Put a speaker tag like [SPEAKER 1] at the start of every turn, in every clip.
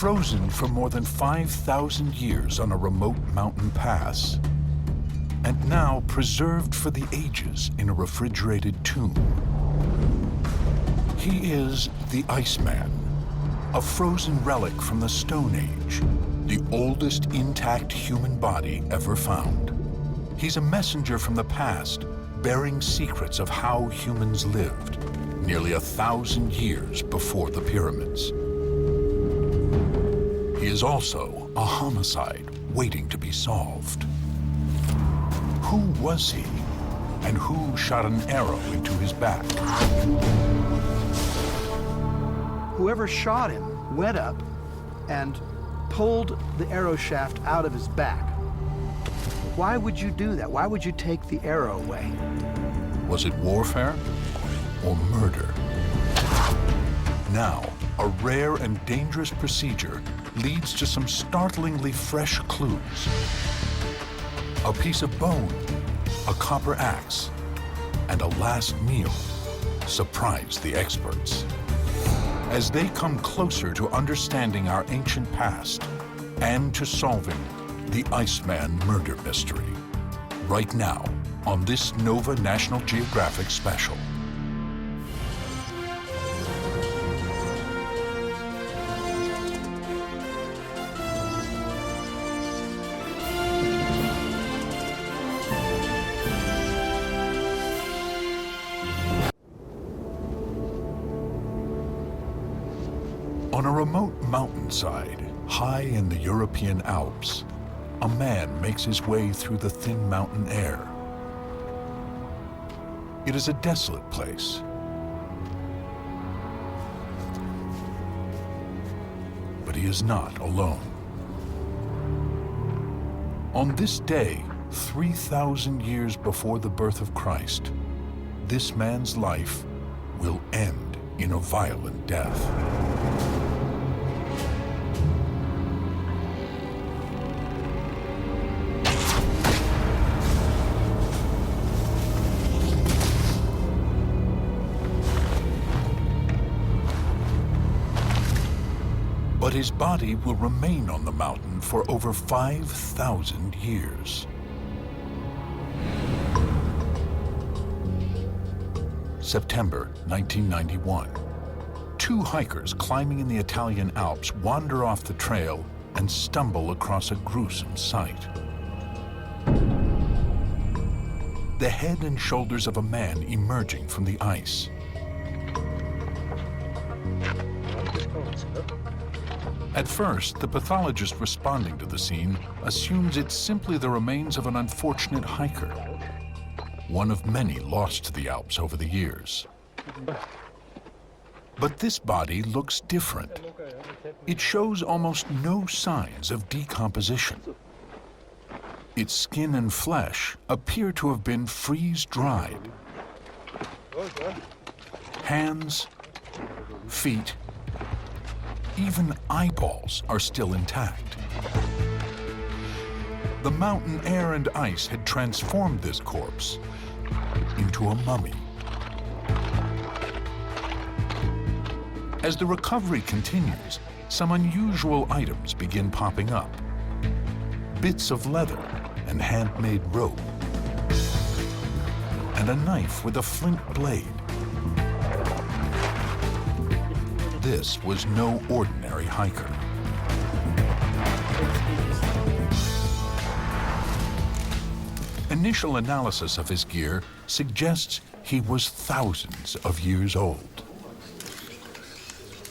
[SPEAKER 1] Frozen for more than 5,000 years on a remote mountain pass, and now preserved for the ages in a refrigerated tomb. He is the Iceman, a frozen relic from the Stone Age, the oldest intact human body ever found. He's a messenger from the past, bearing secrets of how humans lived nearly 1,000 years before the pyramids. He is also a homicide waiting to be solved. Who was he, and who shot an arrow into his back?
[SPEAKER 2] Whoever shot him went up and pulled the arrow shaft out of his back. Why would you do that? Why would you take the arrow away?
[SPEAKER 1] Was it warfare or murder? Now, a rare and dangerous procedure leads to some startlingly fresh clues. A piece of bone, a copper axe, and a last meal surprise the experts. As they come closer to understanding our ancient past and to solving the Iceman murder mystery, right now on this Nova National Geographic special. On a remote mountainside, high in the European Alps, a man makes his way through the thin mountain air. It is a desolate place. But he is not alone. On this day, 3,000 years before the birth of Christ, this man's life will end in a violent death. But his body will remain on the mountain for over 5,000 years. September 1991. Two hikers climbing in the Italian Alps wander off the trail and stumble across a gruesome sight. The head and shoulders of a man emerging from the ice. At first, the pathologist responding to the scene assumes it's simply the remains of an unfortunate hiker, one of many lost to the Alps over the years. But this body looks different. It shows almost no signs of decomposition. Its skin and flesh appear to have been freeze-dried. Hands, feet, even eyeballs are still intact. The mountain air and ice had transformed this corpse into a mummy. As the recovery continues, some unusual items begin popping up. Bits of leather and handmade rope, and a knife with a flint blade. This was no ordinary hiker. Initial analysis of his gear suggests he was thousands of years old.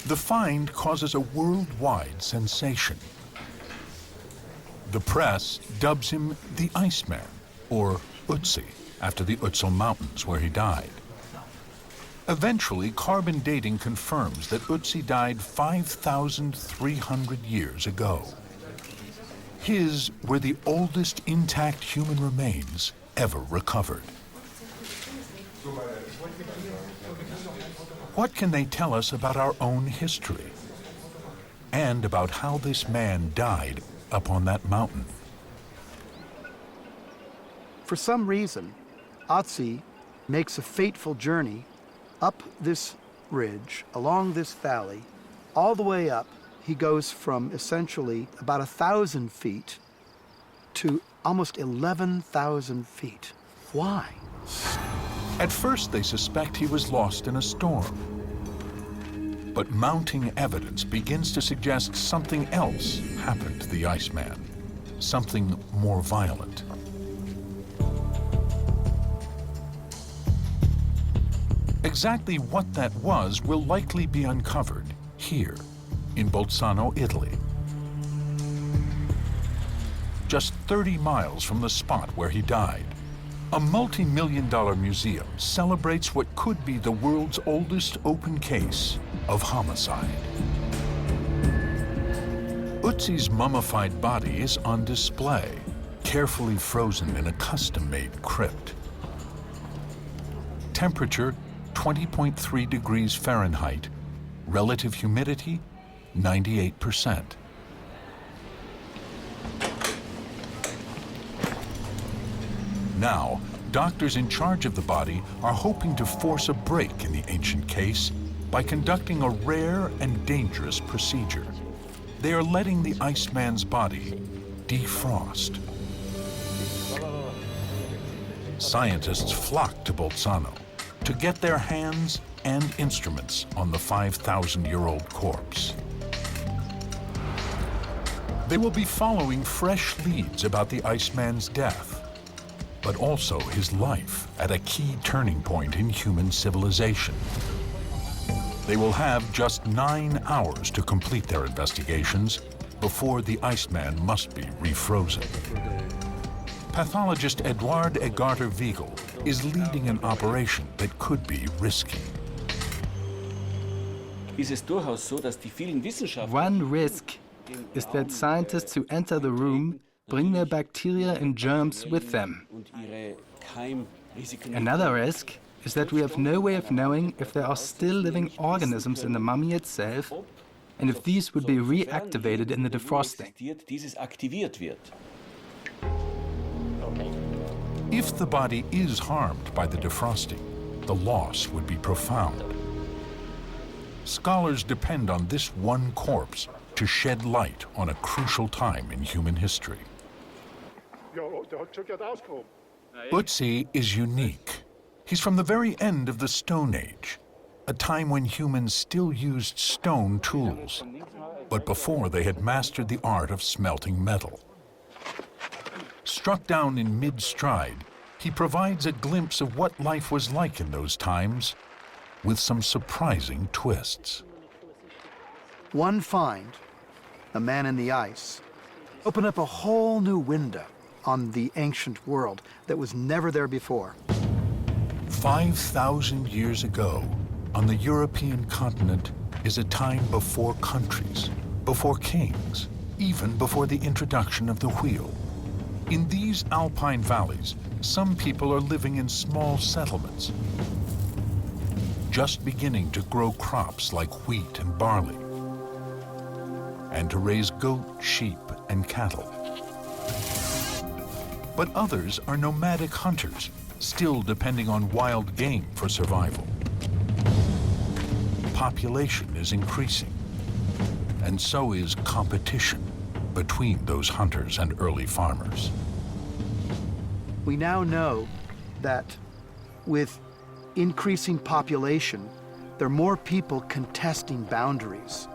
[SPEAKER 1] The find causes a worldwide sensation. The press dubs him the Iceman, or Ítzi, after the Ítzi Mountains where he died. Eventually, carbon dating confirms that Ítzi died 5,300 years ago. His were the oldest intact human remains ever recovered. What can they tell us about our own history? And about how this man died up on that mountain?
[SPEAKER 2] For some reason, Ítzi makes a fateful journey up this ridge, along this valley, all the way up. he goes from essentially about 1,000 feet to almost 11,000 feet. Why?
[SPEAKER 1] At first, they suspect he was lost in a storm. But mounting evidence begins to suggest something else happened to the Iceman, something more violent. Exactly what that was will likely be uncovered here in Bolzano, Italy. Just 30 miles from the spot where he died, a multi-million-dollar museum celebrates what could be the world's oldest open case of homicide. Ítzi's mummified body is on display, carefully frozen in a custom-made crypt. Temperature 20.3 degrees Fahrenheit, relative humidity 98%. Now, doctors in charge of the body are hoping to force a break in the ancient case by conducting a rare and dangerous procedure. They are letting the Iceman's body defrost. Scientists flock to Bolzano to get their hands and instruments on the 5,000-year-old corpse. They will be following fresh leads about the Iceman's death, but also his life at a key turning point in human civilization. They will have just 9 hours to complete their investigations before the Iceman must be refrozen. Pathologist Eduard Egarter Wiegel is leading an operation that could be risky.
[SPEAKER 3] One risk is that scientists who enter the room bring their bacteria and germs with them. Another risk is that we have no way of knowing if there are still living organisms in the mummy itself and if these would be reactivated in the defrosting.
[SPEAKER 1] If the body is harmed by the defrosting, the loss would be profound. Scholars depend on this one corpse to shed light on a crucial time in human history. Ítzi is unique. He's from the very end of the Stone Age, a time when humans still used stone tools, but before they had mastered the art of smelting metal. Struck down in mid-stride, he provides a glimpse of what life was like in those times, with some surprising twists.
[SPEAKER 2] One find, a man in the ice, opened up a whole new window on the ancient world that was never there before.
[SPEAKER 1] 5,000 years ago, on the European continent is a time before countries, before kings, even before the introduction of the wheel. In these alpine valleys, some people are living in small settlements, just beginning to grow crops like wheat and barley, and to raise goat, sheep, and cattle. But others are nomadic hunters, still depending on wild game for survival. Population is increasing, and so is competition between those hunters and early farmers.
[SPEAKER 2] We now know that with increasing population, there are more people contesting boundaries.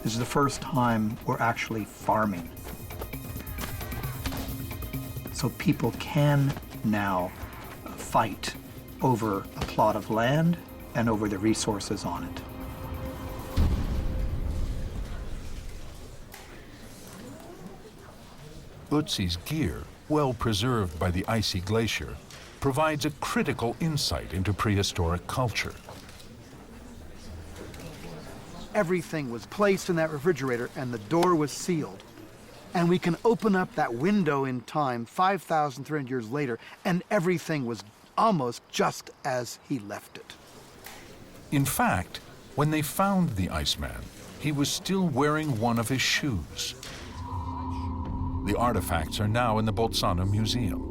[SPEAKER 2] This is the first time we're actually farming. So people can now fight over a plot of land and over the resources on it.
[SPEAKER 1] Ítzi's gear, well preserved by the icy glacier, provides a critical insight into prehistoric culture.
[SPEAKER 2] Everything was placed in that refrigerator and the door was sealed. And we can open up that window in time 5,300 years later, and everything was almost just as he left it.
[SPEAKER 1] In fact, when they found the Iceman, he was still wearing one of his shoes. The artifacts are now in the Bolzano Museum,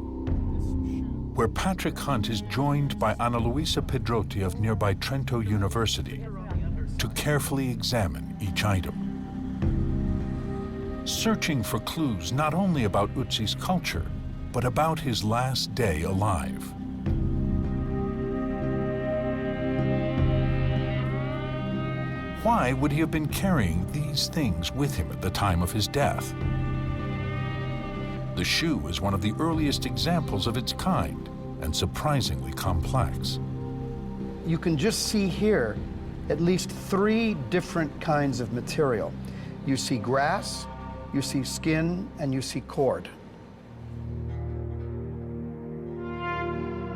[SPEAKER 1] where Patrick Hunt is joined by Ana Luisa Pedrotti of nearby Trento University to carefully examine each item. Searching for clues not only about Itzi's culture, but about his last day alive. Why would he have been carrying these things with him at the time of his death? The shoe is one of the earliest examples of its kind and surprisingly complex.
[SPEAKER 2] You can just see here at least 3 different kinds of material. You see grass, you see skin, and you see cord.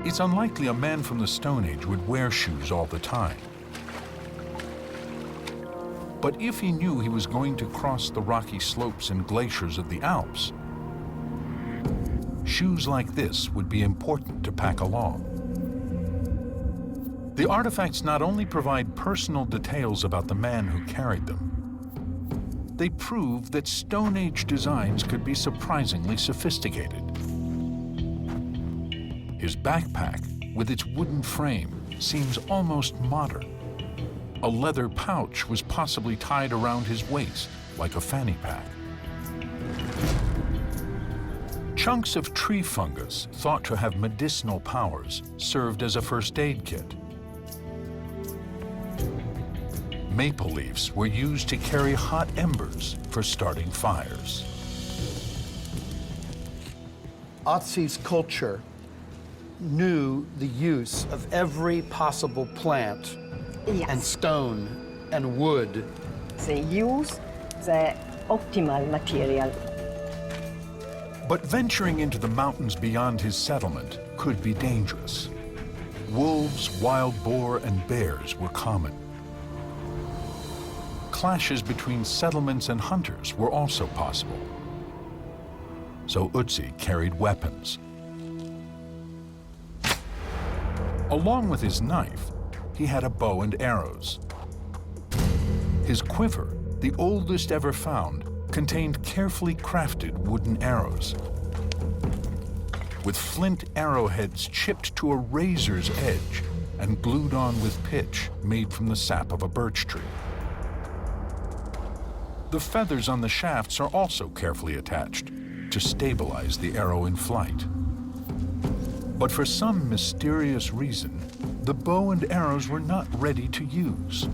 [SPEAKER 1] It's unlikely a man from the Stone Age would wear shoes all the time. But if he knew he was going to cross the rocky slopes and glaciers of the Alps, shoes like this would be important to pack along. The artifacts not only provide personal details about the man who carried them, they prove that Stone Age designs could be surprisingly sophisticated. His backpack, with its wooden frame, seems almost modern. A leather pouch was possibly tied around his waist, like a fanny pack. Chunks of tree fungus, thought to have medicinal powers, served as a first aid kit. Maple leaves were used to carry hot embers for starting fires.
[SPEAKER 2] Ötzi's culture knew the use of every possible plant and stone and wood.
[SPEAKER 4] They use the optimal material.
[SPEAKER 1] But venturing into the mountains beyond his settlement could be dangerous. Wolves, wild boar, and bears were common. Clashes between settlements and hunters were also possible. So Itzi carried weapons. Along with his knife, he had a bow and arrows. His quiver, the oldest ever found, contained carefully crafted wooden arrows, with flint arrowheads chipped to a razor's edge and glued on with pitch made from the sap of a birch tree. The feathers on the shafts are also carefully attached to stabilize the arrow in flight. But for some mysterious reason, the bow and arrows were not ready to use.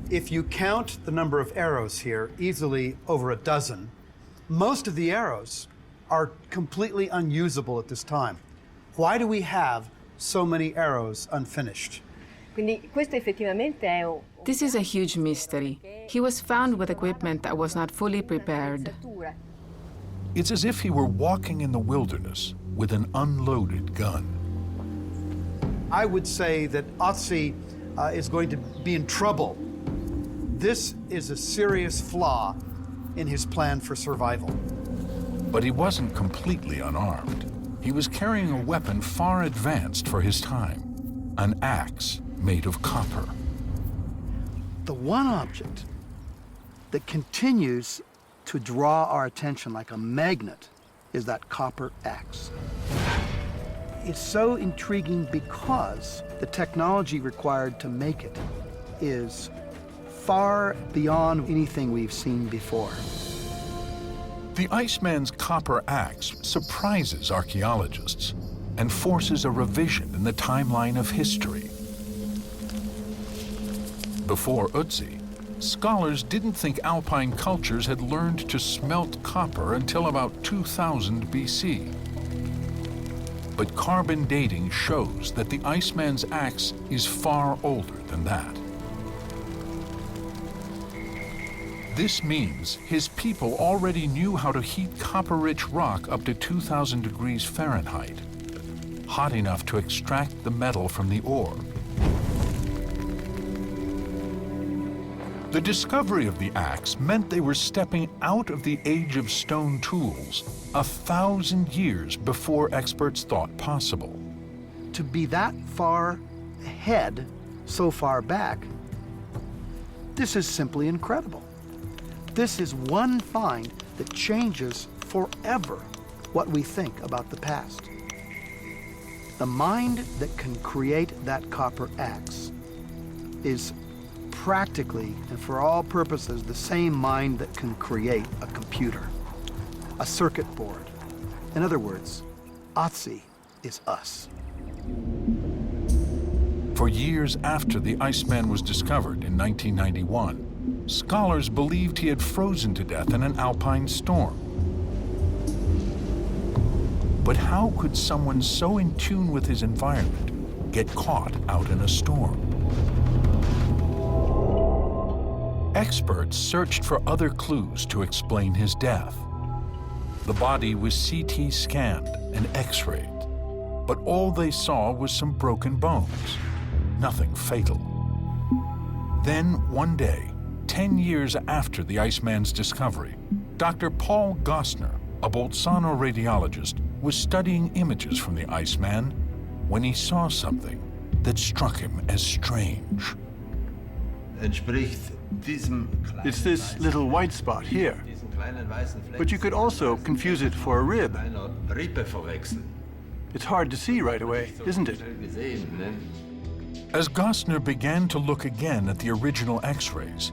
[SPEAKER 2] If you count the number of arrows here, easily over a dozen, most of the arrows are completely unusable at this time. Why do we have so many arrows unfinished?
[SPEAKER 5] This is a huge mystery. He was found with equipment that was not fully prepared.
[SPEAKER 1] It's as if he were walking in the wilderness with an unloaded gun.
[SPEAKER 2] I would say that Ötzi is going to be in trouble. This is a serious flaw in his plan for survival.
[SPEAKER 1] But he wasn't completely unarmed. He was carrying a weapon far advanced for his time, an axe made of copper.
[SPEAKER 2] The one object that continues to draw our attention like a magnet is that copper axe. It's so intriguing because the technology required to make it is far beyond anything we've seen before.
[SPEAKER 1] The Iceman's copper axe surprises archaeologists and forces a revision in the timeline of history. Before Itzi, scholars didn't think Alpine cultures had learned to smelt copper until about 2000 BC. But carbon dating shows that the Iceman's axe is far older than that. This means his people already knew how to heat copper-rich rock up to 2,000 degrees Fahrenheit, hot enough to extract the metal from the ore. The discovery of the axe meant they were stepping out of the age of stone tools 1,000 years before experts thought possible.
[SPEAKER 2] To be that far ahead, so far back, this is simply incredible. This is one find that changes forever what we think about the past. The mind that can create that copper axe is practically, and for all purposes, the same mind that can create a computer, a circuit board. In other words, Ötzi is us.
[SPEAKER 1] For years after the Iceman was discovered in 1991, scholars believed he had frozen to death in an alpine storm. But how could someone so in tune with his environment get caught out in a storm? Experts searched for other clues to explain his death. The body was CT scanned and X-rayed, but all they saw was some broken bones, nothing fatal. Then one day, 10 years after the Iceman's discovery, Dr. Paul Gostner, a Bolzano radiologist, was studying images from the Iceman when he saw something that struck him as strange.
[SPEAKER 6] It's this little white spot here. But you could also confuse it for a rib. It's hard to see right away, isn't it?
[SPEAKER 1] As Gostner began to look again at the original X-rays,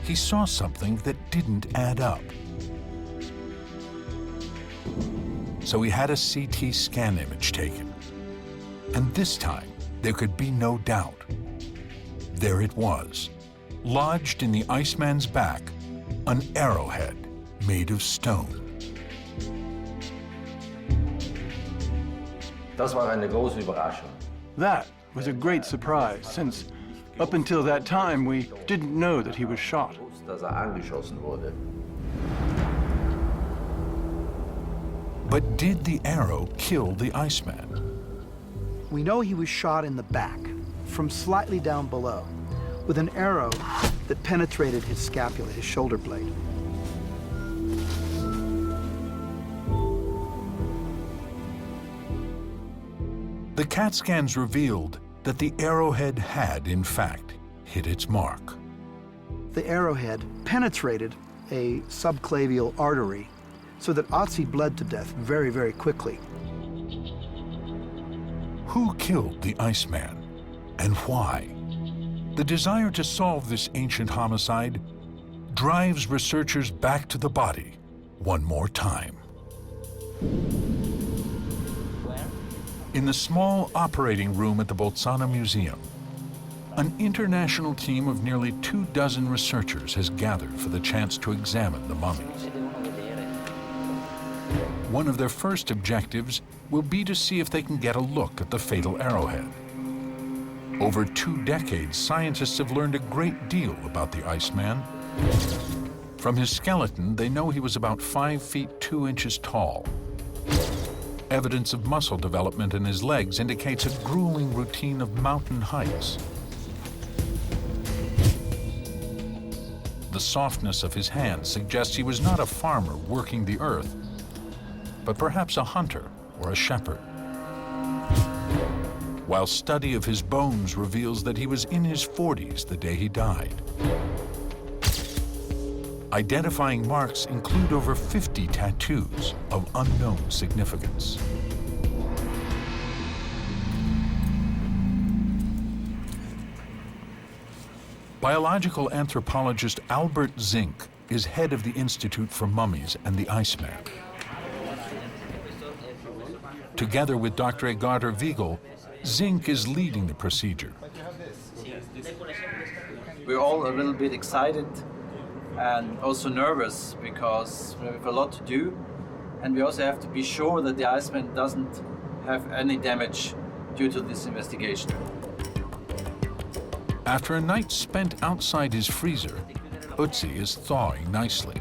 [SPEAKER 1] he saw something that didn't add up. So he had a CT scan image taken. And this time, there could be no doubt. There it was, lodged in the Iceman's back, an arrowhead made of stone.
[SPEAKER 6] That was a great surprise, since up until that time, we didn't know that he was shot.
[SPEAKER 1] But did the arrow kill the Iceman?
[SPEAKER 2] We know he was shot in the back, from slightly down below, with an arrow that penetrated his scapula, his shoulder blade.
[SPEAKER 1] The CAT scans revealed that the arrowhead had, in fact, hit its mark.
[SPEAKER 2] The arrowhead penetrated a subclavial artery so that Ötzi bled to death very, very quickly.
[SPEAKER 1] Who killed the Iceman, and why? The desire to solve this ancient homicide drives researchers back to the body one more time. In the small operating room at the Bolzano Museum, an international team of nearly 24 researchers has gathered for the chance to examine the mummies. One of their first objectives will be to see if they can get a look at the fatal arrowhead. Over 2 decades, scientists have learned a great deal about the Iceman. From his skeleton, they know he was about 5 feet 2 inches tall. Evidence of muscle development in his legs indicates a grueling routine of mountain hikes. The softness of his hands suggests he was not a farmer working the earth, but perhaps a hunter or a shepherd. While study of his bones reveals that he was in his 40s the day he died. Identifying marks include over 50 tattoos of unknown significance. Biological anthropologist Albert Zink is head of the Institute for Mummies and the Iceman. Together with Dr. Egarter Wiegel, Zink is leading the procedure.
[SPEAKER 7] We're all a little bit excited and also nervous because we have a lot to do, and we also have to be sure that the Iceman doesn't have any damage due to this investigation.
[SPEAKER 1] After a night spent outside his freezer, Ötzi is thawing nicely.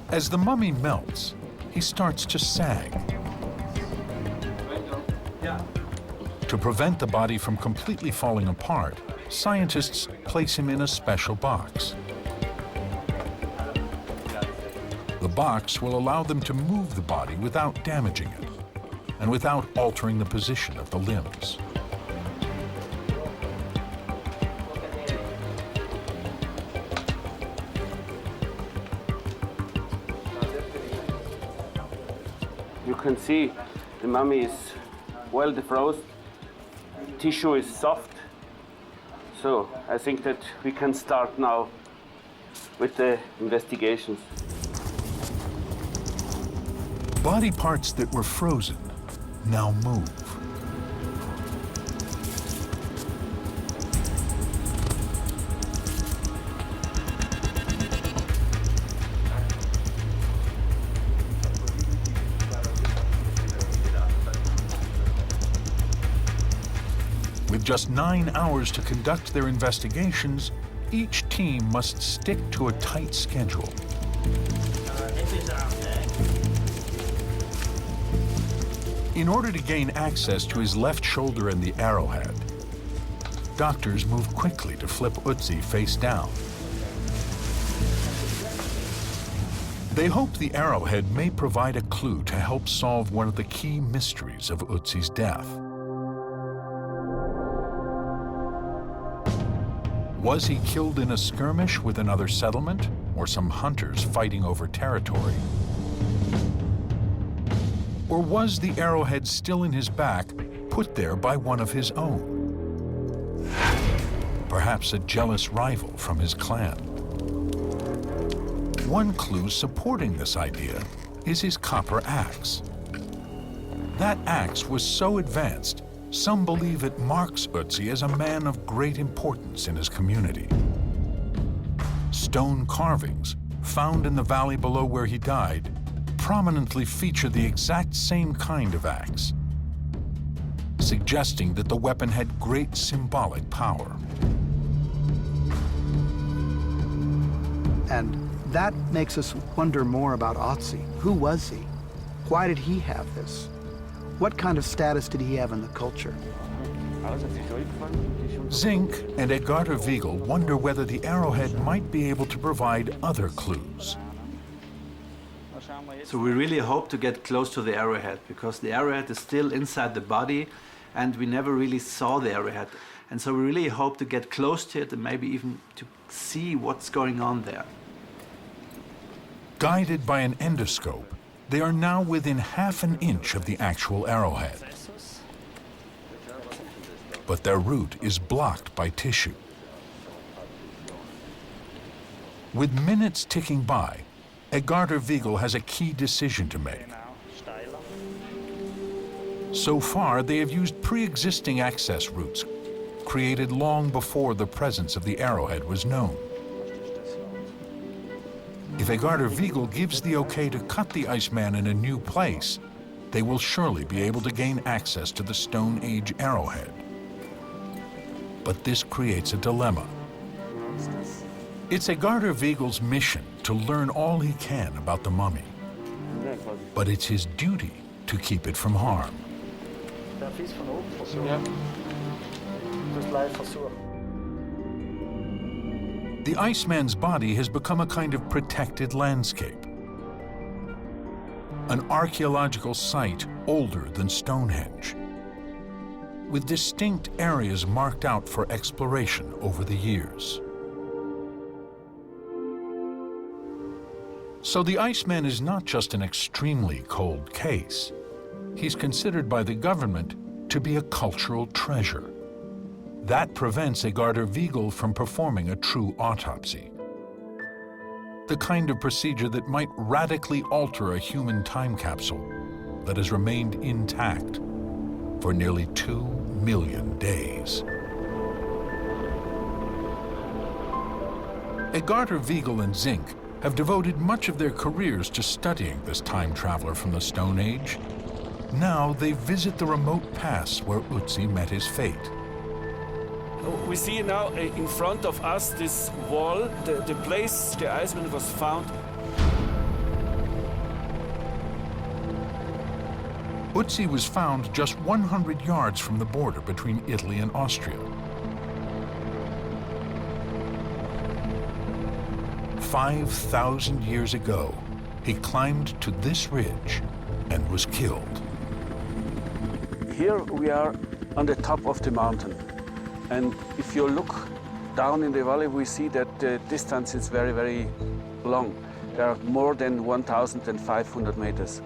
[SPEAKER 1] As the mummy melts, he starts to sag. To prevent the body from completely falling apart, scientists place him in a special box. The box will allow them to move the body without damaging it and without altering the position of the limbs.
[SPEAKER 8] You can see the mummy is well defrosted. tissue is soft. So I think that we can start now with the investigations.
[SPEAKER 1] Body parts that were frozen now move. With just 9 hours to conduct their investigations, each team must stick to a tight schedule. In order to gain access to his left shoulder and the arrowhead, doctors move quickly to flip Ítzi face down. They hope the arrowhead may provide a clue to help solve one of the key mysteries of Ítzi's death. Was he killed in a skirmish with another settlement, or some hunters fighting over territory? Or was the arrowhead still in his back, put there by one of his own? Perhaps a jealous rival from his clan. One clue supporting this idea is his copper axe. That axe was so advanced, some believe it marks Ítzi as a man of great importance in his community. Stone carvings, found in the valley below where he died, prominently feature the exact same kind of axe, suggesting that the weapon had great symbolic power.
[SPEAKER 2] And that makes us wonder more about Ítzi. Who was he? Why did he have this? What kind of status did he have in the culture?
[SPEAKER 1] Zink and Edgardo Vigel wonder whether the arrowhead might be able to provide other clues.
[SPEAKER 7] So we really hope to get close to the arrowhead, because the arrowhead is still inside the body and we never really saw the arrowhead. And so we really hope to get close to it and maybe even to see what's going on there.
[SPEAKER 1] Guided by an endoscope, they are now within half an inch of the actual arrowhead. But their route is blocked by tissue. With minutes ticking by, Edgardo Vigel has a key decision to make. So far, they have used pre-existing access routes, created long before the presence of the arrowhead was known. If Edgardo Vigel gives the okay to cut the Iceman in a new place, they will surely be able to gain access to the Stone Age arrowhead. But this creates a dilemma. It's Edgardo Vigel's mission to learn all he can about the mummy, but it's his duty to keep it from harm. The Iceman's body has become a kind of protected landscape, an archaeological site older than Stonehenge, with distinct areas marked out for exploration over the years. So the Iceman is not just an extremely cold case. He's considered by the government to be a cultural treasure. That prevents Edgardo Vigel from performing a true autopsy, the kind of procedure that might radically alter a human time capsule that has remained intact for nearly 2 million days. Edgardo Vigel and Zink have devoted much of their careers to studying this time traveler from the Stone Age. Now they visit the remote pass where Ítzi met his fate.
[SPEAKER 9] We see now in front of us this wall, the place the Iceman was found.
[SPEAKER 1] Ítzi was found just 100 yards from the border between Italy and Austria. 5,000 years ago, he climbed to this ridge and was killed.
[SPEAKER 8] Here we are on the top of the mountain. And if you look down in the valley, we see that the distance is very, very long. There are more than 1,500 meters.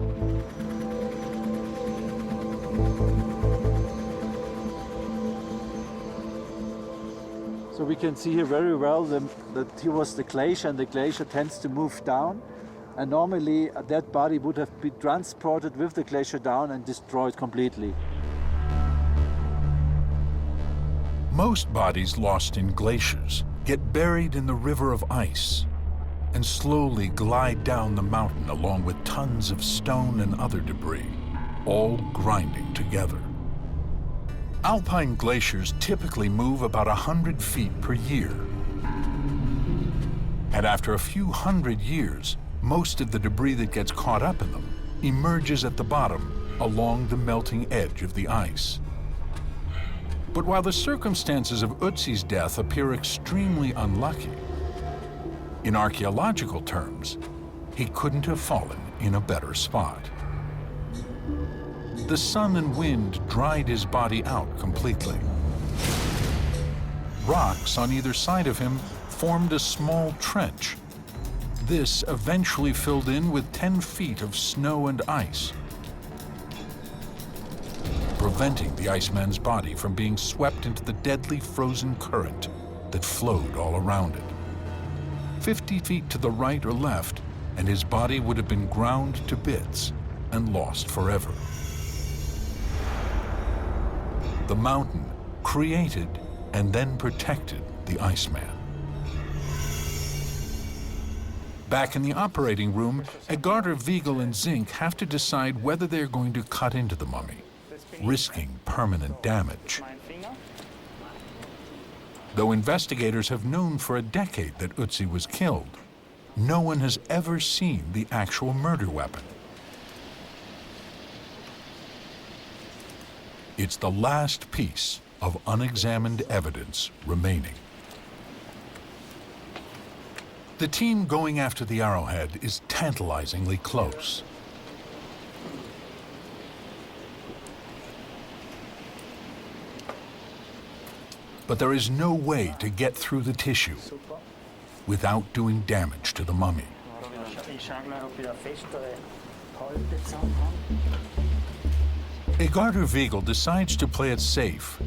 [SPEAKER 10] So we can see here very well that here was the glacier, and the glacier tends to move down. And normally that body would have been transported with the glacier down and destroyed completely.
[SPEAKER 1] Most bodies lost in glaciers get buried in the river of ice and slowly glide down the mountain along with tons of stone and other debris, all grinding together. Alpine glaciers typically move about 100 feet per year. And after a few hundred years, most of the debris that gets caught up in them emerges at the bottom along the melting edge of the ice. But while the circumstances of Ítzi's death appear extremely unlucky, in archaeological terms, he couldn't have fallen in a better spot. The sun and wind dried his body out completely. Rocks on either side of him formed a small trench. This eventually filled in with 10 feet of snow and ice, preventing the Iceman's body from being swept into the deadly frozen current that flowed all around it. 50 feet to the right or left, and his body would have been ground to bits and lost forever. The mountain created and then protected the Iceman. Back in the operating room, Edgardo Vigel and Zink have to decide whether they're going to cut into the mummy, risking permanent damage. Though investigators have known for a decade that Ítzi was killed, no one has ever seen the actual murder weapon. It's the last piece of unexamined evidence remaining. The team going after the arrowhead is tantalizingly close. But there is no way to get through the tissue without doing damage to the mummy. Edgardo Vigel decides to play it safe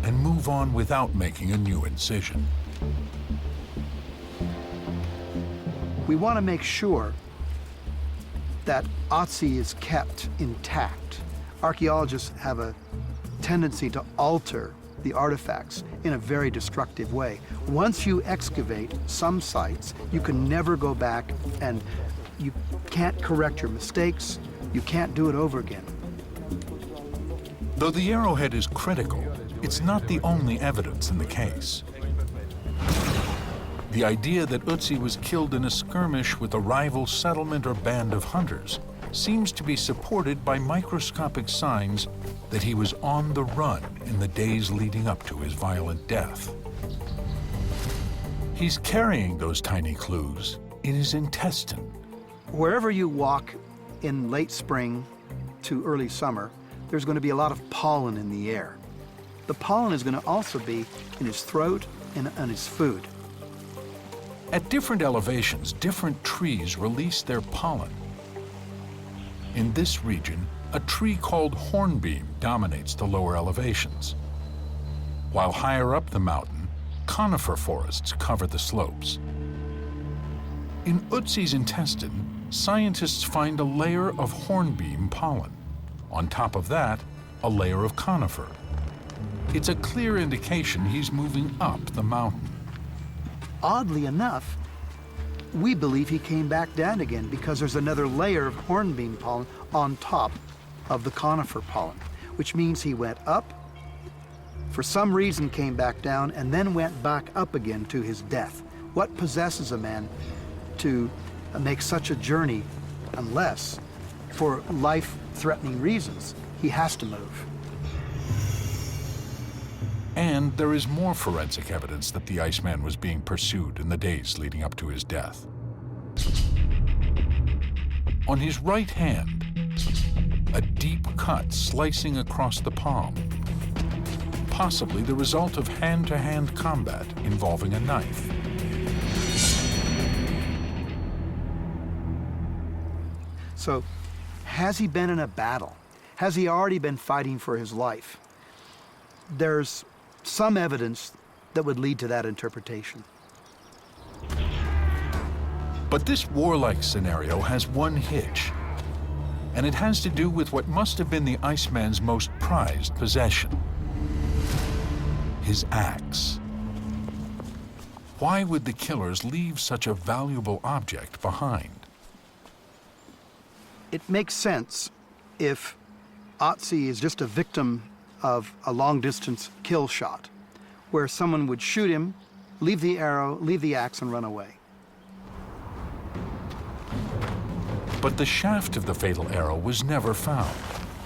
[SPEAKER 1] and move on without making a new incision.
[SPEAKER 2] We want to make sure that Ítzi is kept intact. Archaeologists have a tendency to alter the artifacts in a very destructive way. Once you excavate some sites, you can never go back, and you can't correct your mistakes. You can't do it over again.
[SPEAKER 1] Though the arrowhead is critical, it's not the only evidence in the case. The idea that Ítzi was killed in a skirmish with a rival settlement or band of hunters seems to be supported by microscopic signs that he was on the run in the days leading up to his violent death. He's carrying those tiny clues in his intestine.
[SPEAKER 2] Wherever you walk in late spring to early summer, there's going to be a lot of pollen in the air. The pollen is going to also be in his throat and on his food.
[SPEAKER 1] At different elevations, different trees release their pollen. In this region, a tree called hornbeam dominates the lower elevations, while higher up the mountain, conifer forests cover the slopes. In Ítzi's intestine, scientists find a layer of hornbeam pollen. On top of that, a layer of conifer. It's a clear indication he's moving up the mountain.
[SPEAKER 2] Oddly enough, we believe he came back down again because there's another layer of hornbeam pollen on top of the conifer pollen, which means he went up, for some reason came back down, and then went back up again to his death. What possesses a man to make such a journey unless, for life-threatening reasons, he has to move?
[SPEAKER 1] And there is more forensic evidence that the Iceman was being pursued in the days leading up to his death. On his right hand, a deep cut slicing across the palm, possibly the result of hand-to-hand combat involving a knife.
[SPEAKER 2] So, has he been in a battle? Has he already been fighting for his life? There's some evidence that would lead to that interpretation.
[SPEAKER 1] But this warlike scenario has one hitch, and it has to do with what must have been the Iceman's most prized possession: his axe. Why would the killers leave such a valuable object behind?
[SPEAKER 2] It makes sense if Otzi is just a victim of a long-distance kill shot, where someone would shoot him, leave the arrow, leave the axe, and run away.
[SPEAKER 1] But the shaft of the fatal arrow was never found,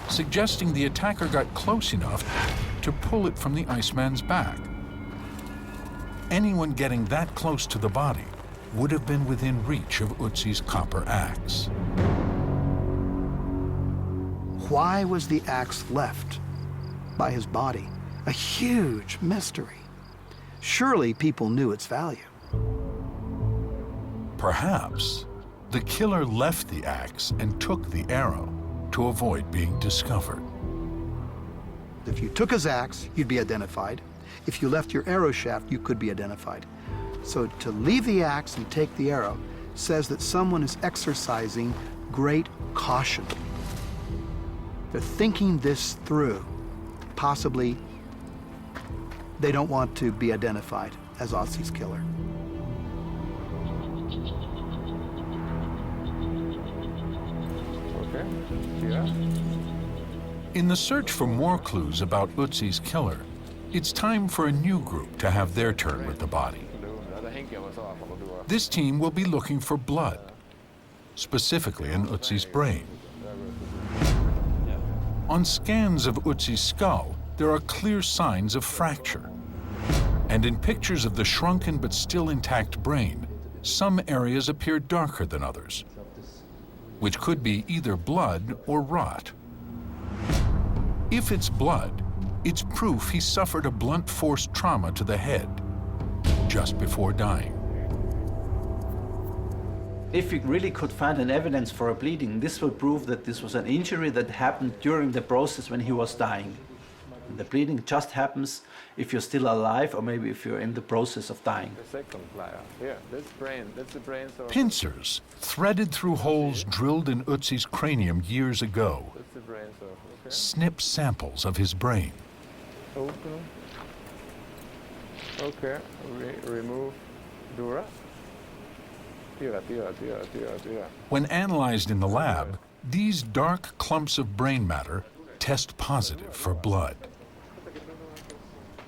[SPEAKER 1] suggesting the attacker got close enough to pull it from the Iceman's back. Anyone getting that close to the body would have been within reach of Utzi's copper axe.
[SPEAKER 2] Why was the axe left by his body? A huge mystery. Surely people knew its value.
[SPEAKER 1] Perhaps the killer left the axe and took the arrow to avoid being discovered.
[SPEAKER 2] If you took his axe, you'd be identified. If you left your arrow shaft, you could be identified. So to leave the axe and take the arrow says that someone is exercising great caution. They're thinking this through. Possibly they don't want to be identified as Otzi's killer.
[SPEAKER 11] Okay, yeah.
[SPEAKER 1] In the search for more clues about Utzi's killer, it's time for a new group to have their turn with the body. This team will be looking for blood, specifically in Utzi's brain. On scans of Utzi's skull, there are clear signs of fracture. And in pictures of the shrunken but still intact brain, some areas appear darker than others, which could be either blood or rot. If it's blood, it's proof he suffered a blunt force trauma to the head just before dying.
[SPEAKER 12] If we really could find an evidence for a bleeding, this will prove that this was an injury that happened during the process when he was dying. And the bleeding just happens if you're still alive or maybe if you're in the process of dying.
[SPEAKER 11] The second layer. Here, that's the brain. So
[SPEAKER 1] Pincers threaded through holes drilled in Utzi's cranium years ago
[SPEAKER 11] that's the brain surface. Okay.
[SPEAKER 1] snip samples of his brain.
[SPEAKER 11] Open. Okay, remove dura. Tira.
[SPEAKER 1] When analyzed in the lab, these dark clumps of brain matter test positive for blood,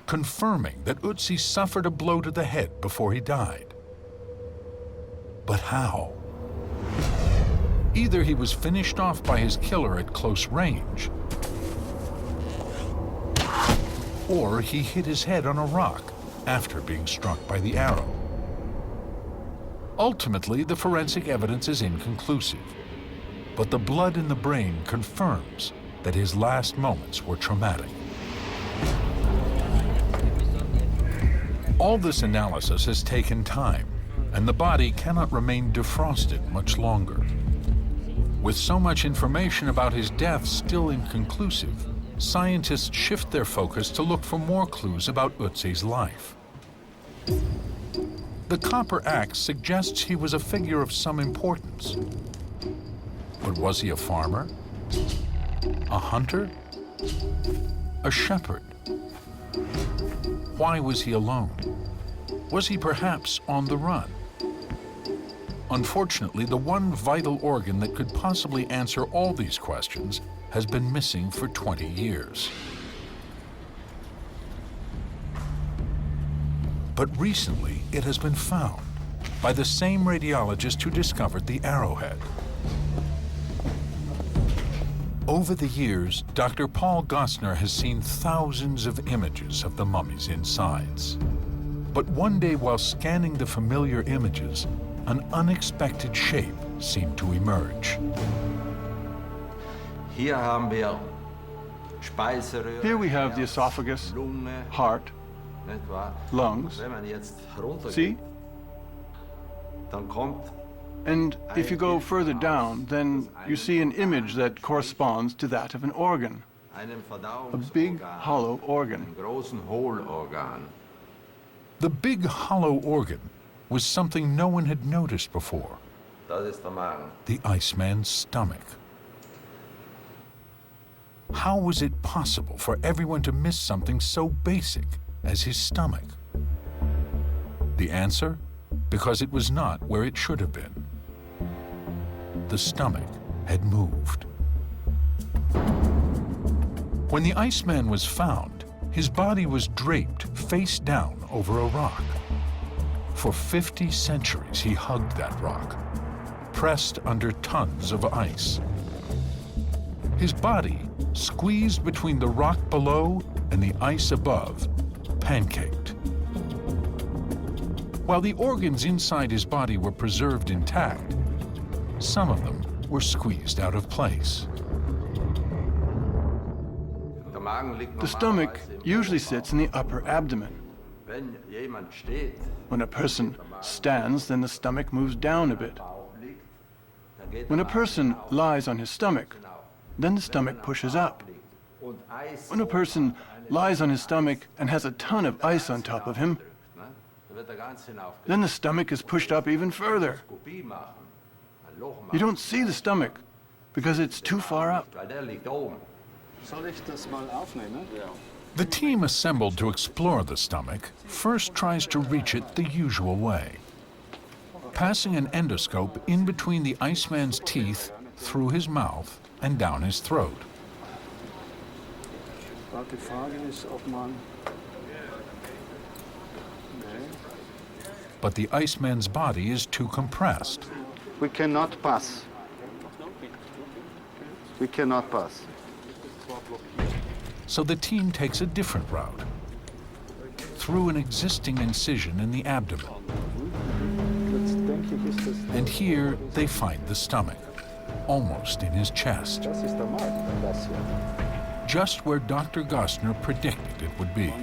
[SPEAKER 1] confirming that Utzi suffered a blow to the head before he died. But how? Either he was finished off by his killer at close range, or he hit his head on a rock after being struck by the arrow. Ultimately, the forensic evidence is inconclusive, but the blood in the brain confirms that his last moments were traumatic. All this analysis has taken time, and the body cannot remain defrosted much longer. With so much information about his death still inconclusive, scientists shift their focus to look for more clues about Utzi's life. The copper axe suggests he was a figure of some importance. But was he a farmer? A hunter? A shepherd? Why was he alone? Was he perhaps on the run? Unfortunately, the one vital organ that could possibly answer all these questions has been missing for 20 years. But recently, it has been found by the same radiologist who discovered the arrowhead. Over the years, Dr. Paul Gossner has seen thousands of images of the mummy's insides. But one day, while scanning the familiar images, an unexpected shape seemed to emerge.
[SPEAKER 6] Here we have the esophagus, heart, lungs. See? And if you go further down, then you see an image that corresponds to that of an organ, a big hollow organ.
[SPEAKER 1] The big hollow organ was something no one had noticed before. The Iceman's stomach. How was it possible for everyone to miss something so basic as his stomach? The answer? Because it was not where it should have been. The stomach had moved. When the Iceman was found, his body was draped face down over a rock. For 50 centuries, he hugged that rock, pressed under tons of ice. His body, squeezed between the rock below and the ice above, pancaked. While the organs inside his body were preserved intact, some of them were squeezed out of place.
[SPEAKER 6] The stomach usually sits in the upper abdomen. When a person stands, then the stomach moves down a bit. When a person lies on his stomach, then the stomach pushes up. When a person lies on his stomach and has a ton of ice on top of him, then the stomach is pushed up even further. You don't see the stomach because it's too far up.
[SPEAKER 1] The team assembled to explore the stomach first tries to reach it the usual way, passing an endoscope in between the Iceman's teeth through his mouth and down his throat. But the Iceman's body is too compressed.
[SPEAKER 13] We cannot pass. We cannot pass.
[SPEAKER 1] So the team takes a different route, through an existing incision in the abdomen. And here they find the stomach, almost in his chest, just where Dr. Gostner predicted it would be.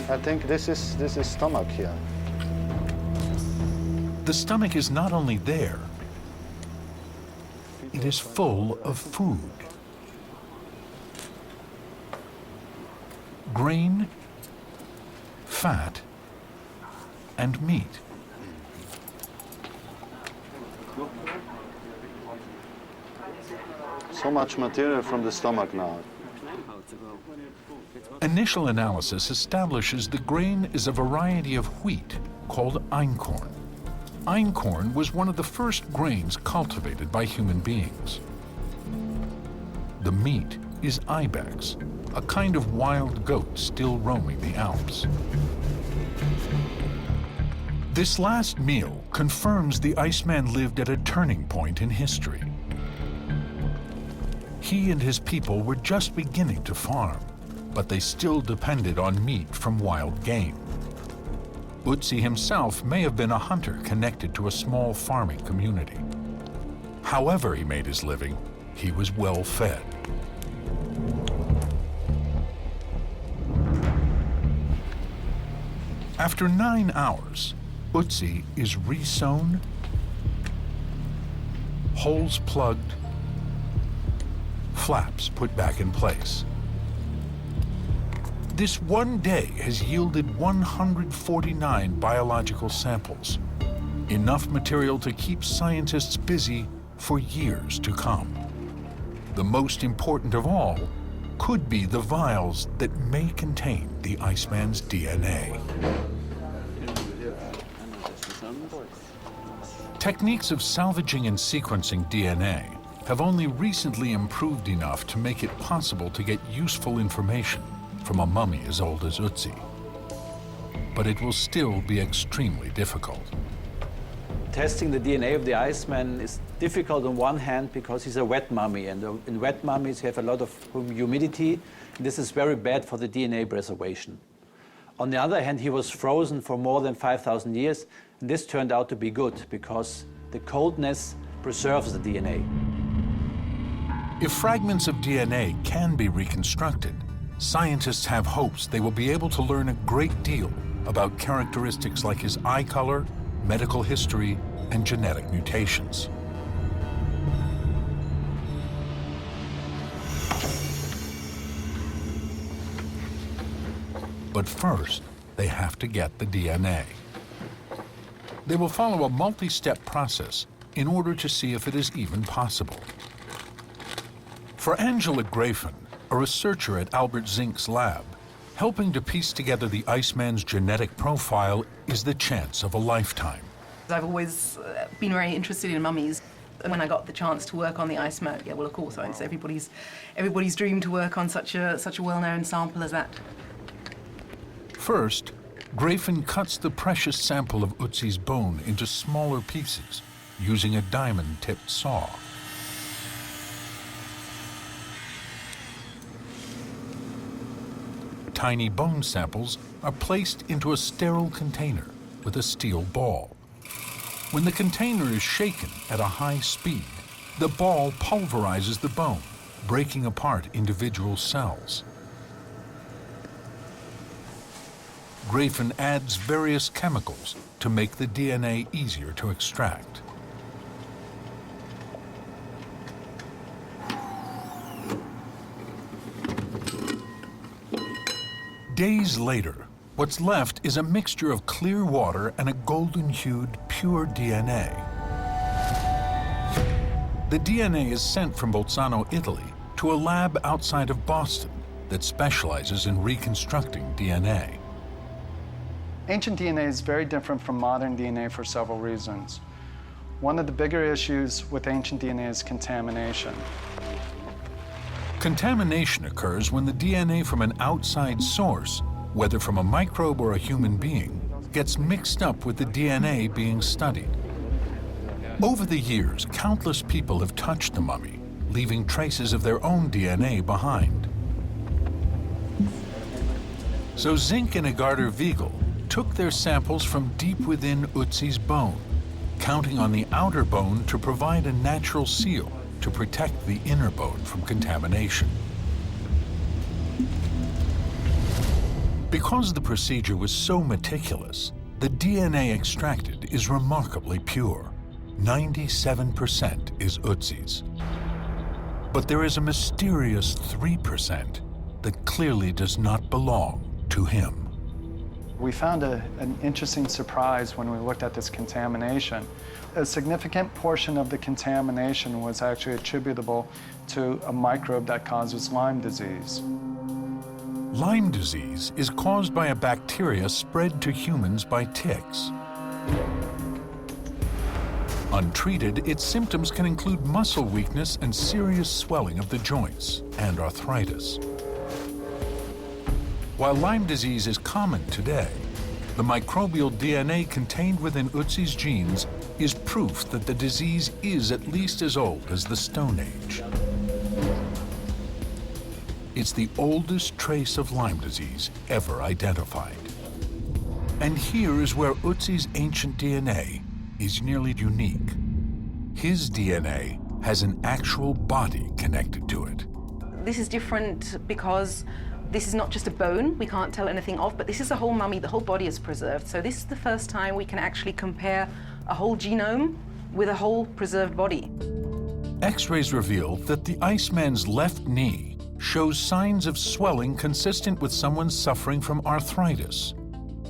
[SPEAKER 13] I think this is stomach here.
[SPEAKER 1] The stomach is not only there, it is full of food. Grain, fat, and meat.
[SPEAKER 13] So much material from the stomach now.
[SPEAKER 1] Initial analysis establishes the grain is a variety of wheat called einkorn. Einkorn was one of the first grains cultivated by human beings. The meat is ibex, a kind of wild goat still roaming the Alps. This last meal confirms the Iceman lived at a turning point in history. He and his people were just beginning to farm, but they still depended on meat from wild game. Ítzi himself may have been a hunter connected to a small farming community. However he made his living, he was well fed. After 9 hours, Ítzi is re-sewn, holes plugged, flaps put back in place. This one day has yielded 149 biological samples, enough material to keep scientists busy for years to come. The most important of all could be the vials that may contain the Iceman's DNA. Techniques of salvaging and sequencing DNA have only recently improved enough to make it possible to get useful information from a mummy as old as Ítzi. But it will still be extremely difficult.
[SPEAKER 12] Testing the DNA of the Iceman is difficult on one hand because he's a wet mummy, and in wet mummies you have a lot of humidity, and this is very bad for the DNA preservation. On the other hand, he was frozen for more than 5,000 years, and this turned out to be good because the coldness preserves the DNA.
[SPEAKER 1] If fragments of DNA can be reconstructed, scientists have hopes they will be able to learn a great deal about characteristics like his eye color, medical history, and genetic mutations. But first, they have to get the DNA. They will follow a multi-step process in order to see if it is even possible. For Angela Grafen, a researcher at Albert Zink's lab, helping to piece together the Iceman's genetic profile is the chance of a lifetime.
[SPEAKER 14] I've always been very interested in mummies. And when I got the chance to work on the Iceman, yeah, well, of course, it's everybody's dream to work on such a well-known sample as that.
[SPEAKER 1] First, Grafen cuts the precious sample of Utzi's bone into smaller pieces using a diamond-tipped saw. Tiny bone samples are placed into a sterile container with a steel ball. When the container is shaken at a high speed, the ball pulverizes the bone, breaking apart individual cells. Grafen adds various chemicals to make the DNA easier to extract. Days later, what's left is a mixture of clear water and a golden-hued, pure DNA. The DNA is sent from Bolzano, Italy, to a lab outside of Boston that specializes in reconstructing DNA.
[SPEAKER 2] Ancient DNA is very different from modern DNA for several reasons. One of the bigger issues with ancient DNA is contamination.
[SPEAKER 1] Contamination occurs when the DNA from an outside source, whether from a microbe or a human being, gets mixed up with the DNA being studied. Over the years, countless people have touched the mummy, leaving traces of their own DNA behind. So Zink and Egarter Wiegel took their samples from deep within Utzi's bone, counting on the outer bone to provide a natural seal to protect the inner bone from contamination. Because the procedure was so meticulous, the DNA extracted is remarkably pure. 97% is Utzi's. But there is a mysterious 3% that clearly does not belong to him.
[SPEAKER 2] We found an interesting surprise when we looked at this contamination. A significant portion of the contamination was actually attributable to a microbe that causes Lyme disease.
[SPEAKER 1] Lyme disease is caused by a bacteria spread to humans by ticks. Untreated, its symptoms can include muscle weakness and serious swelling of the joints and arthritis. While Lyme disease is common today, the microbial DNA contained within Utzi's genes is proof that the disease is at least as old as the Stone Age. It's the oldest trace of Lyme disease ever identified. And here is where Utzi's ancient DNA is nearly unique. His DNA has an actual body connected to it.
[SPEAKER 14] This is different because this is not just a bone we can't tell anything of, but this is a whole mummy, the whole body is preserved. So this is the first time we can actually compare a whole genome with a whole preserved body.
[SPEAKER 1] X-rays reveal that the Iceman's left knee shows signs of swelling consistent with someone suffering from arthritis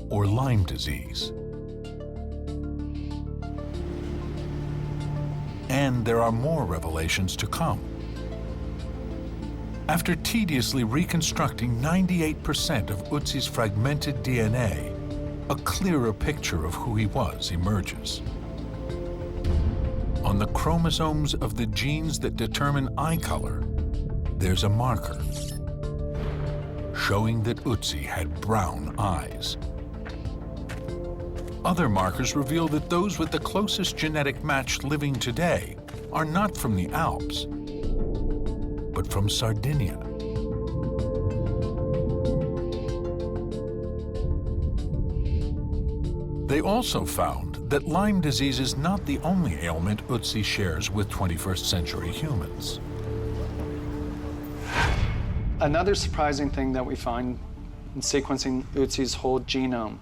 [SPEAKER 1] or Lyme disease. And there are more revelations to come. After tediously reconstructing 98% of Utzi's fragmented DNA, a clearer picture of who he was emerges. On the chromosomes of the genes that determine eye color, there's a marker showing that Utzi had brown eyes. Other markers reveal that those with the closest genetic match living today are not from the Alps, but from Sardinia. They also found that Lyme disease is not the only ailment Utzi shares with 21st century humans.
[SPEAKER 2] Another surprising thing that we find in sequencing Utzi's whole genome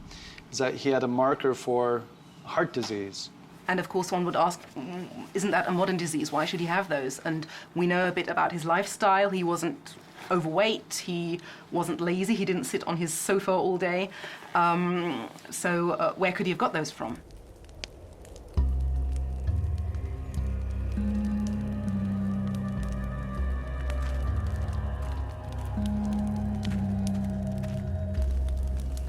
[SPEAKER 2] is that he had a marker for heart disease.
[SPEAKER 14] And of course one would ask, isn't that a modern disease? Why should he have those? And we know a bit about his lifestyle. He wasn't overweight, he wasn't lazy, he didn't sit on his sofa all day. So where could he have got those from?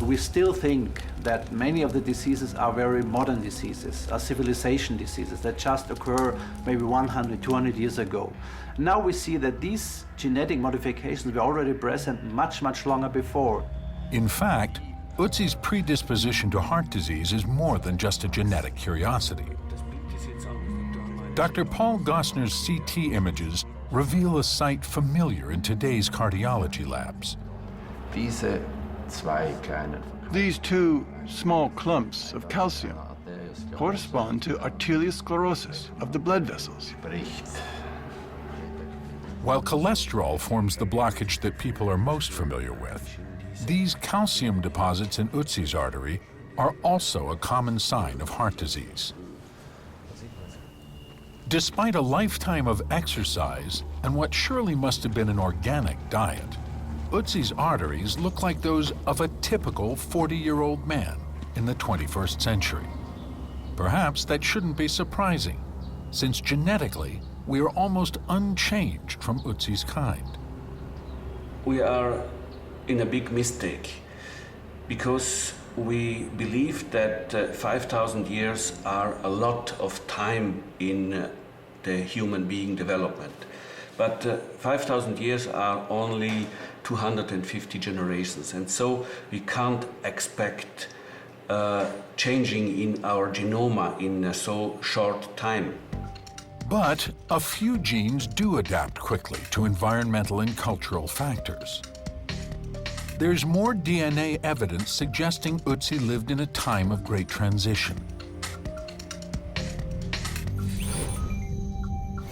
[SPEAKER 12] We still think that many of the diseases are very modern diseases, are civilization diseases that just occur maybe 100, 200 years ago. Now we see that these genetic modifications were already present much, much longer before.
[SPEAKER 1] In fact, Utzi's predisposition to heart disease is more than just a genetic curiosity. Dr. Paul Gosner's CT images reveal a sight familiar in today's cardiology labs.
[SPEAKER 6] These two small clumps of calcium correspond to arteriosclerosis of the blood vessels.
[SPEAKER 1] While cholesterol forms the blockage that people are most familiar with, these calcium deposits in Utzi's artery are also a common sign of heart disease. Despite a lifetime of exercise and what surely must have been an organic diet, Utzi's arteries look like those of a typical 40-year-old man in the 21st century. Perhaps that shouldn't be surprising, since genetically, we are almost unchanged from Utzi's kind.
[SPEAKER 8] We are in a big mistake because we believe that 5,000 years are a lot of time in the human being development. But 5,000 years are only 250 generations, and so we can't expect changing in our genome in a so short time.
[SPEAKER 1] But a few genes do adapt quickly to environmental and cultural factors. There's more DNA evidence suggesting Utzi lived in a time of great transition.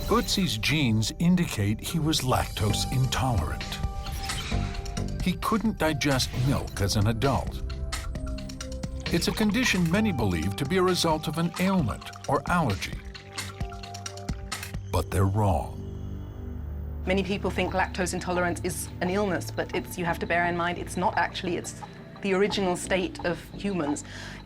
[SPEAKER 1] Utzi's genes indicate he was lactose intolerant. He couldn't digest milk as an adult. It's a condition many believe to be a result of an ailment or allergy. But they're wrong.
[SPEAKER 14] Many people think lactose intolerance is an illness, but you have to bear in mind it's not actually, it's the original state of humans.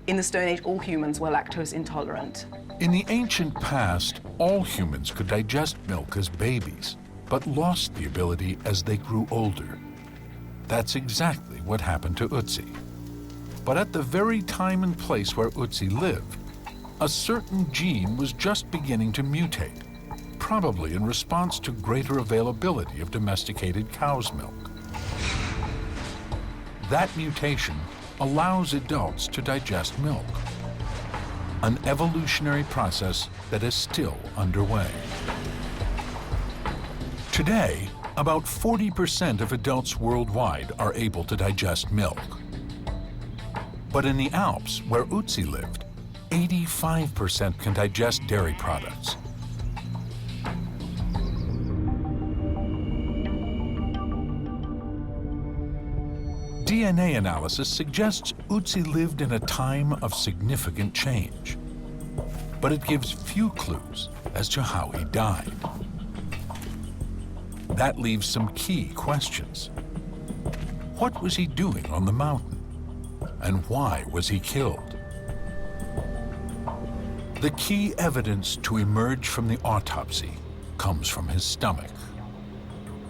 [SPEAKER 14] In the Stone Age, all humans were lactose intolerant.
[SPEAKER 1] In the ancient past, all humans could digest milk as babies, but lost the ability as they grew older. That's exactly what happened to Utzi. But at the very time and place where Utzi lived, a certain gene was just beginning to mutate, probably in response to greater availability of domesticated cow's milk. That mutation allows adults to digest milk, an evolutionary process that is still underway. Today, about 40% of adults worldwide are able to digest milk. But in the Alps, where Utzi lived, 85% can digest dairy products. DNA analysis suggests Utzi lived in a time of significant change, but it gives few clues as to how he died. That leaves some key questions. What was he doing on the mountain? And why was he killed? The key evidence to emerge from the autopsy comes from his stomach.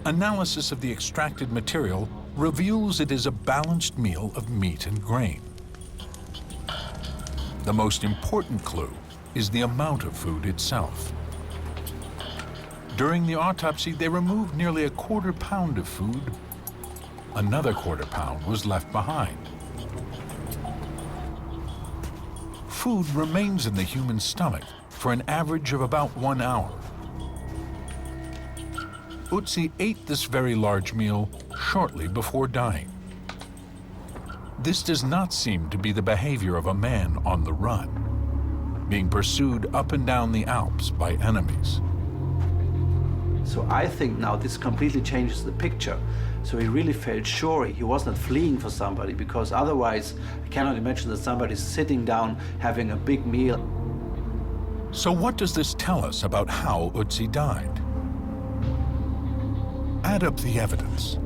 [SPEAKER 1] Analysis of the extracted material reveals it is a balanced meal of meat and grain. The most important clue is the amount of food itself. During the autopsy, they removed nearly a quarter pound of food. Another quarter pound was left behind. Food remains in the human stomach for an average of about 1 hour. Utzi ate this very large meal shortly before dying. This does not seem to be the behavior of a man on the run, being pursued up and down the Alps by enemies.
[SPEAKER 12] So I think now this completely changes the picture. So he really felt sure he was not fleeing for somebody, because otherwise I cannot imagine that somebody's sitting down having a big meal.
[SPEAKER 1] So what does this tell us about how Utzi died? add up the evidence.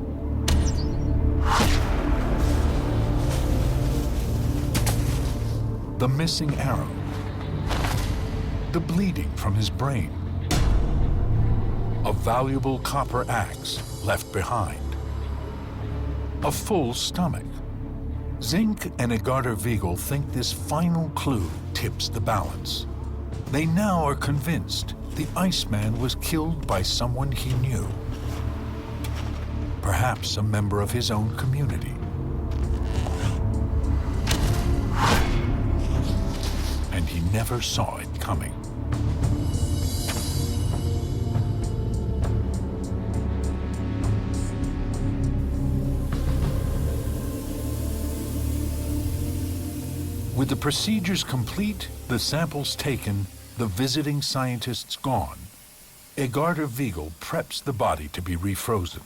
[SPEAKER 1] The missing arrow, the bleeding from his brain, a valuable copper axe left behind, a full stomach. Zink and Edgarder Wiegel think this final clue tips the balance. They now are convinced the Iceman was killed by someone he knew, perhaps a member of his own community. And he never saw it coming. With the procedures complete, the samples taken, the visiting scientists gone, Edgarder Wiegel preps the body to be refrozen.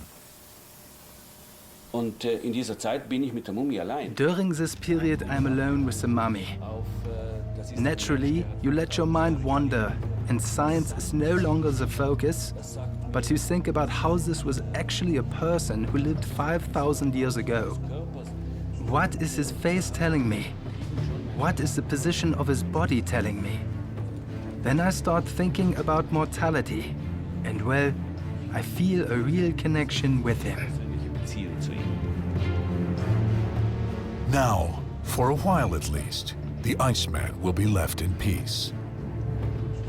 [SPEAKER 3] During this period, I'm alone with the mummy. Naturally, you let your mind wander, and science is no longer the focus, but you think about how this was actually a person who lived 5,000 years ago. What is his face telling me? What is the position of his body telling me? Then I start thinking about mortality, and well, I feel a real connection with him.
[SPEAKER 1] Now, for a while at least, the Iceman will be left in peace.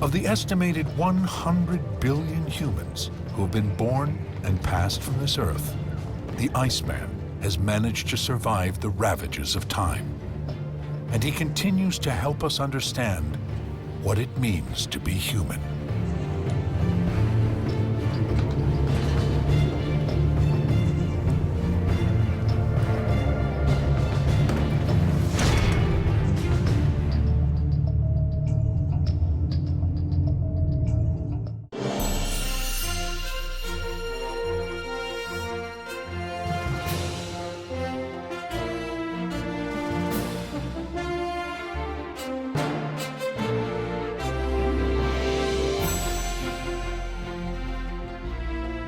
[SPEAKER 1] Of the estimated 100 billion humans who have been born and passed from this earth, the Iceman has managed to survive the ravages of time. And he continues to help us understand what it means to be human.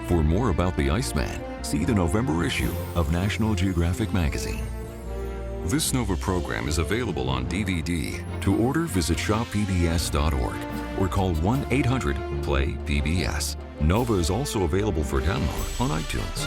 [SPEAKER 15] For more about the Iceman, see the November issue of National Geographic magazine. This NOVA program is available on DVD. To order, visit shoppbs.org or call 1-800-PLAY-PBS. NOVA is also available for download on iTunes.